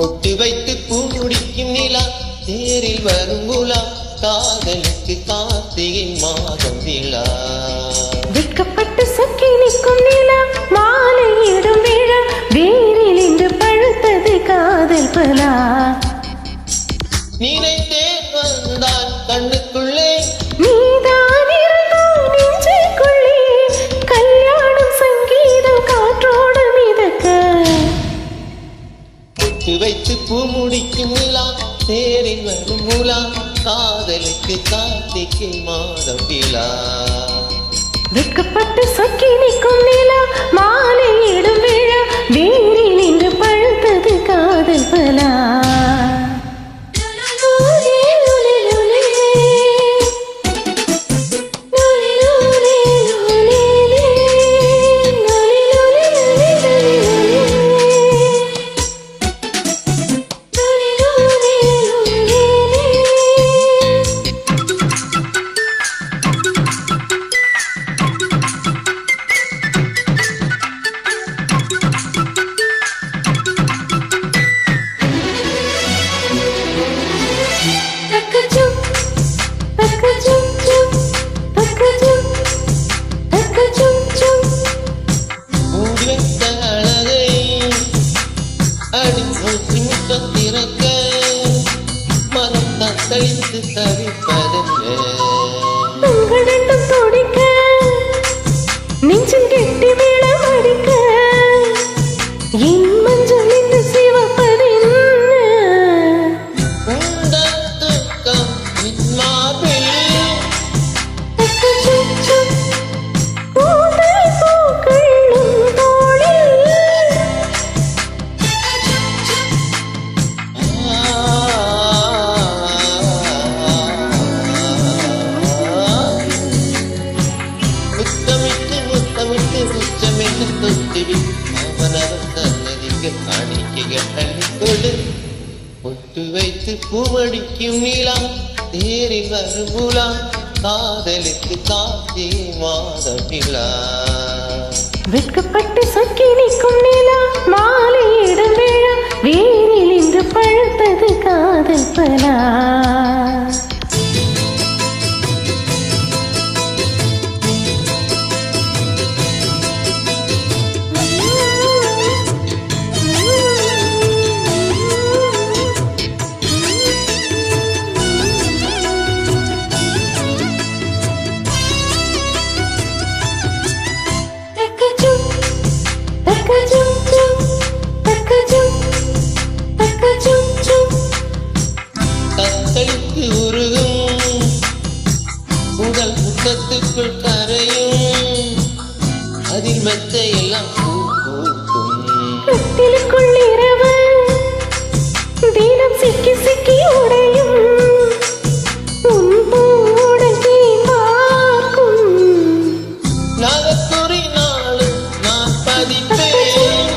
ஒட்டு வைத்து பூ முடிக்கும் நிலா தேரில் வரும் உலா காதலுக்கு கார்த்திகை மாதம் விழா வெட்கப்பட்டு சொக்கி நிற்கும் நிலா மாலையிடும் விழா வேரில் இன்று பழுத்தது காதல் பலா நினைத்தேன் வந்தான் கண்ணுக்குள்ளே நீதான் இருந்தான் நெஞ்சுக்குள்ளே கல்யாணம் சங்கீதம் காற்றோடு மிதக்க ஒட்டு வைத்து பூ முடிக்கும் நிலா தேரில் வரும் உலா காதலுக்கு கார்த்திகை மாதம் விழா வெட்கப்பட்டு சொக்கி நிற்கும் நிலா மாலையிடும் விழா வேரில் இன்று பழுத்தது காதல் பலா தவித்து தவிப்பதென்ன உங்களிடம் துடிக்க நெஞ்சில் கெட்டி மேளம் அடிக்க என் மஞ்சள் இன்று சிவப்பதென்ன உந்தன் துக்கம் என் மார்பில் கூந்தல் பூக்கள் உன் தோளில் ஒட்டு வைத்து பூவடிக்கும் நிலா தேரில் வரும் உலா காதலுக்கு கார்த்திகை மாதம் விழா வெட்கப்பட்டு சொக்கி நிற்கும் நிலா மாலையிடும் விழா வேரில் இன்று பழுத்தது காதல் பலா தத்தளித்து உருகும் உடல் முத்தத்துக்குள் கரையும் அதில் மெத்த எல்லாம் கட்டிலுக்குள் இரவு தீனம் சிக்கி சிக்கி உடையும் உன் பூடல் தீ பார்க்கும் நகத்துறை நாளும் நான் பதிப்பேன்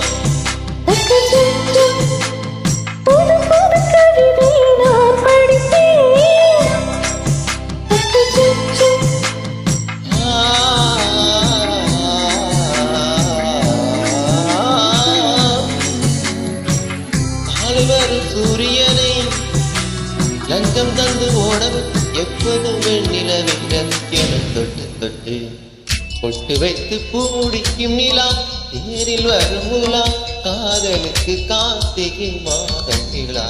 புது புது கவிதை நான் படிப்பேன் ஆளுவரும் சூரியனை லஞ்சம் தந்து ஓடம் எப்போதும் வெண்ணிலவின் தொட்டு தொட்டு பொட்டு வைத்து பூ முடிக்கும் நிலா தேரில் வரும் உலா காதலுக்கு கார்த்திகை மாதம் விழா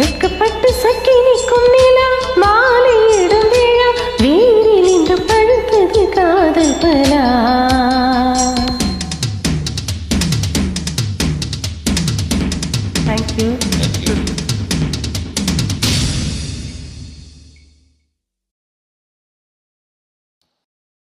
வெட்கப்பட்டு சொக்கி நிற்கும் நிலா மாலையிடும் விழா வேரில் இன்று பழுத்தது காதல் பலா Thank you.